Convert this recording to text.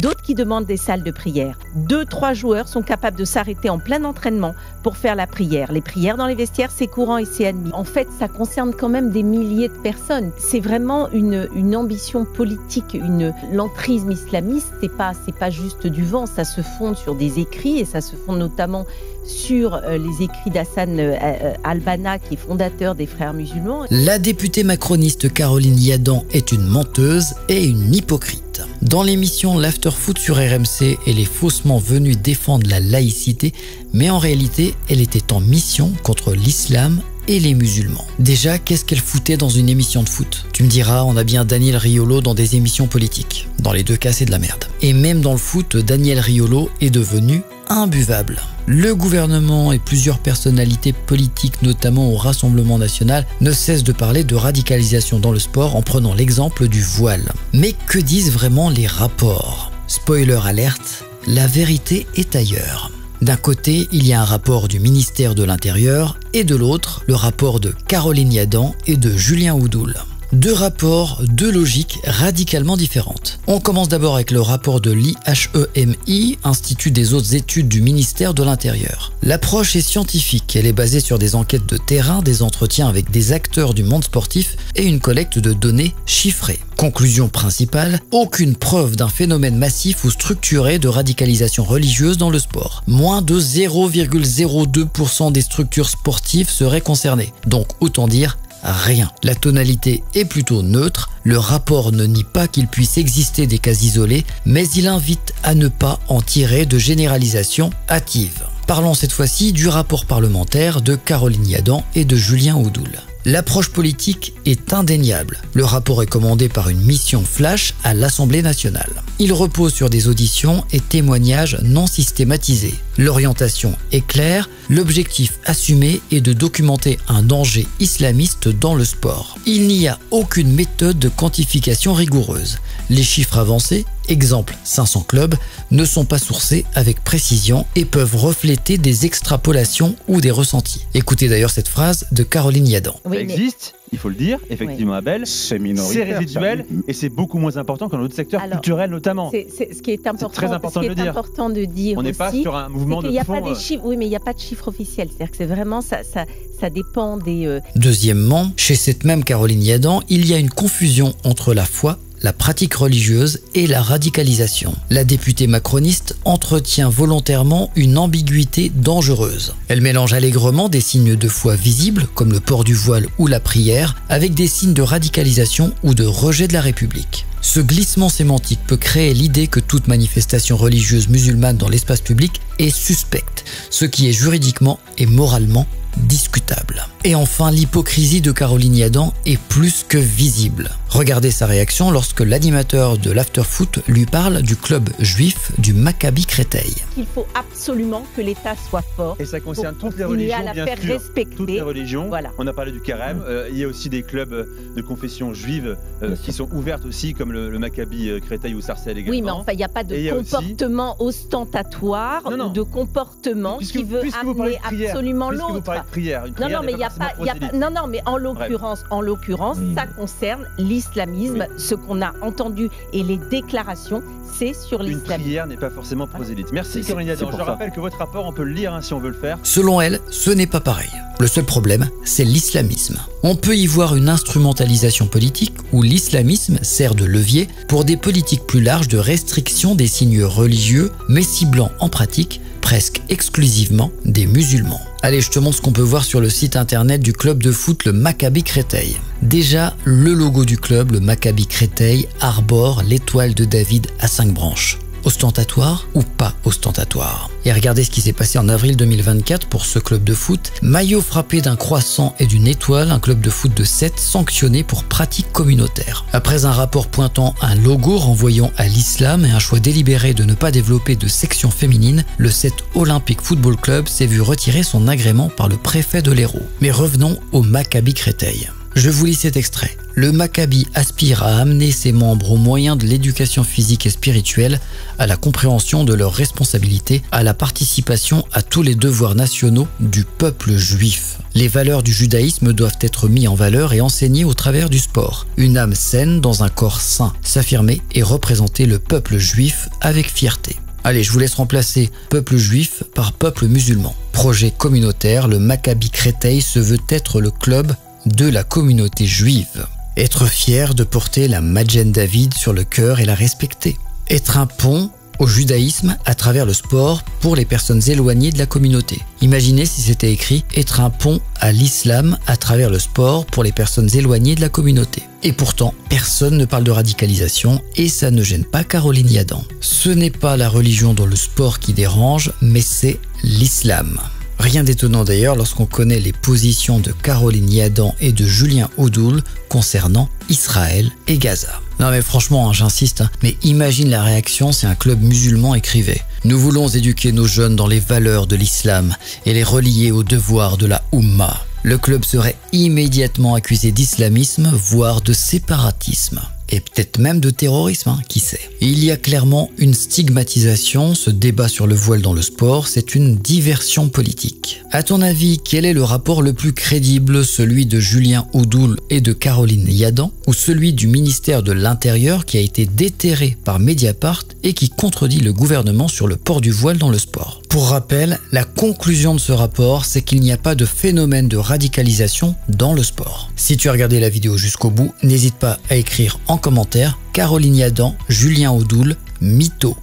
d'autres qui demandent des salles de prière. 2-3 joueurs sont capables de s'arrêter en plein entraînement pour faire la prière. Les prières dans les vestiaires, c'est courant et c'est admis. En fait, ça concerne quand même des milliers de personnes. C'est vraiment une ambition politique, l'entrisme islamiste, c'est pas juste du vent, ça se fonde sur des écrits et ça se fonde notamment sur les écrits d'Hassan al-Banna, qui est fondateur des Frères musulmans. La députée macroniste Caroline Yadan est une menteuse et une hypocrite. Dans l'émission L'Afterfoot sur RMC, elle est faussement venue défendre la laïcité, mais en réalité, elle était en mission contre l'islam et les musulmans. Déjà, qu'est-ce qu'elle foutait dans une émission de foot? Tu me diras, on a bien Daniel Riolo dans des émissions politiques. Dans les deux cas, c'est de la merde. Et même dans le foot, Daniel Riolo est devenu imbuvable. Le gouvernement et plusieurs personnalités politiques, notamment au Rassemblement national, ne cessent de parler de radicalisation dans le sport en prenant l'exemple du voile. Mais que disent vraiment les rapports? Spoiler alerte, la vérité est ailleurs. D'un côté, il y a un rapport du ministère de l'Intérieur et de l'autre, le rapport de Caroline Yadan et de Julien Houdoul. Deux rapports, deux logiques radicalement différentes. On commence d'abord avec le rapport de l'IHEMI, Institut des hautes études du ministère de l'Intérieur. L'approche est scientifique, elle est basée sur des enquêtes de terrain, des entretiens avec des acteurs du monde sportif et une collecte de données chiffrées. Conclusion principale, aucune preuve d'un phénomène massif ou structuré de radicalisation religieuse dans le sport. Moins de 0,02% des structures sportives seraient concernées. Donc autant dire, rien. La tonalité est plutôt neutre, le rapport ne nie pas qu'il puisse exister des cas isolés, mais il invite à ne pas en tirer de généralisation hâtive. Parlons cette fois-ci du rapport parlementaire de Caroline Yadan et de Julien Houdoul. L'approche politique est indéniable. Le rapport est commandé par une mission flash à l'Assemblée nationale. Il repose sur des auditions et témoignages non systématisés. L'orientation est claire, l'objectif assumé est de documenter un danger islamiste dans le sport. Il n'y a aucune méthode de quantification rigoureuse. Les chiffres avancés, exemple 500 clubs, ne sont pas sourcés avec précision et peuvent refléter des extrapolations ou des ressentis. Écoutez d'ailleurs cette phrase de Caroline Yadan. Ça existe, il faut le dire, effectivement, Abel, c'est résiduel et c'est beaucoup moins important qu'un autre secteur culturel notamment. Ce qui est important, très important, de dire on n'est pas sur un mouvement de fond. Oui, mais il n'y a pas de chiffres officiels. C'est-à-dire que c'est vraiment ça dépend des... Deuxièmement, chez cette même Caroline Yadan, il y a une confusion entre la foi, la pratique religieuse et la radicalisation. La députée macroniste entretient volontairement une ambiguïté dangereuse. Elle mélange allègrement des signes de foi visibles, comme le port du voile ou la prière, avec des signes de radicalisation ou de rejet de la République. Ce glissement sémantique peut créer l'idée que toute manifestation religieuse musulmane dans l'espace public est suspecte, ce qui est juridiquement et moralement discutable. Et enfin, l'hypocrisie de Caroline Yadan est plus que visible. Regardez sa réaction lorsque l'animateur de l'Afterfoot lui parle du club juif du Maccabi Créteil. Il faut absolument que l'État soit fort. Et ça concerne toutes les religions, bien sûr. Respecter. Toutes les religions. Voilà. On a parlé du carême. Il y a aussi des clubs de confession juive qui sont ouvertes aussi, comme le Maccabi Créteil ou Sarcelles également. Oui, mais enfin, il n'y a pas de comportement ostentatoire ou de comportement qui veut amener absolument l'autre. Vous parlez de prière. Non, mais en l'occurrence, ça concerne l'islamisme. Ce qu'on a entendu et les déclarations, c'est sur l'islamisme. Une prière n'est pas forcément prosélyte. Merci Caroline Yadan. Je rappelle que votre rapport, on peut le lire si on veut le faire. Selon elle, ce n'est pas pareil. Le seul problème, c'est l'islamisme. On peut y voir une instrumentalisation politique où l'islamisme sert de levier pour des politiques plus larges de restriction des signes religieux, mais ciblant en pratique presque exclusivement des musulmans. Allez, je te montre ce qu'on peut voir sur le site internet du club de foot, le Maccabi Créteil. Déjà, le logo du club, le Maccabi Créteil, arbore l'étoile de David à 5 branches. Ostentatoire ou pas ostentatoire? Et regardez ce qui s'est passé en avril 2024 pour ce club de foot. Maillot frappé d'un croissant et d'une étoile, un club de foot de 7 sanctionné pour pratique communautaire. Après un rapport pointant un logo renvoyant à l'islam et un choix délibéré de ne pas développer de section féminine, le 7 Olympique Football Club s'est vu retirer son agrément par le préfet de l'Hérault. Mais revenons au Maccabi Créteil. Je vous lis cet extrait. Le Maccabi aspire à amener ses membres au moyen de l'éducation physique et spirituelle, à la compréhension de leurs responsabilités, à la participation à tous les devoirs nationaux du peuple juif. Les valeurs du judaïsme doivent être mises en valeur et enseignées au travers du sport. Une âme saine dans un corps sain, s'affirmer et représenter le peuple juif avec fierté. Allez, je vous laisse remplacer peuple juif par peuple musulman. Projet communautaire, le Maccabi Créteil se veut être le club de la communauté juive. Être fier de porter la Magen David sur le cœur et la respecter. Être un pont au judaïsme à travers le sport pour les personnes éloignées de la communauté. Imaginez si c'était écrit « Être un pont à l'islam à travers le sport pour les personnes éloignées de la communauté ». Et pourtant, personne ne parle de radicalisation et ça ne gêne pas Caroline Yadan. Ce n'est pas la religion dans le sport qui dérange, mais c'est l'islam. Rien d'étonnant d'ailleurs lorsqu'on connaît les positions de Caroline Yadan et de Julien Oudoul concernant Israël et Gaza. Non mais franchement, j'insiste, mais imagine la réaction si un club musulman écrivait « Nous voulons éduquer nos jeunes dans les valeurs de l'islam et les relier aux devoirs de la Oumma ». Le club serait immédiatement accusé d'islamisme, voire de séparatisme. Et peut-être même de terrorisme, qui sait. Il y a clairement une stigmatisation, ce débat sur le voile dans le sport, c'est une diversion politique. À ton avis, quel est le rapport le plus crédible, celui de Julien Oudoul et de Caroline Yadan, ou celui du ministère de l'Intérieur qui a été déterré par Mediapart et qui contredit le gouvernement sur le port du voile dans le sport? Pour rappel, la conclusion de ce rapport, c'est qu'il n'y a pas de phénomène de radicalisation dans le sport. Si tu as regardé la vidéo jusqu'au bout, n'hésite pas à écrire en commentaire Caroline Yadan, Julien Oudoul, mytho.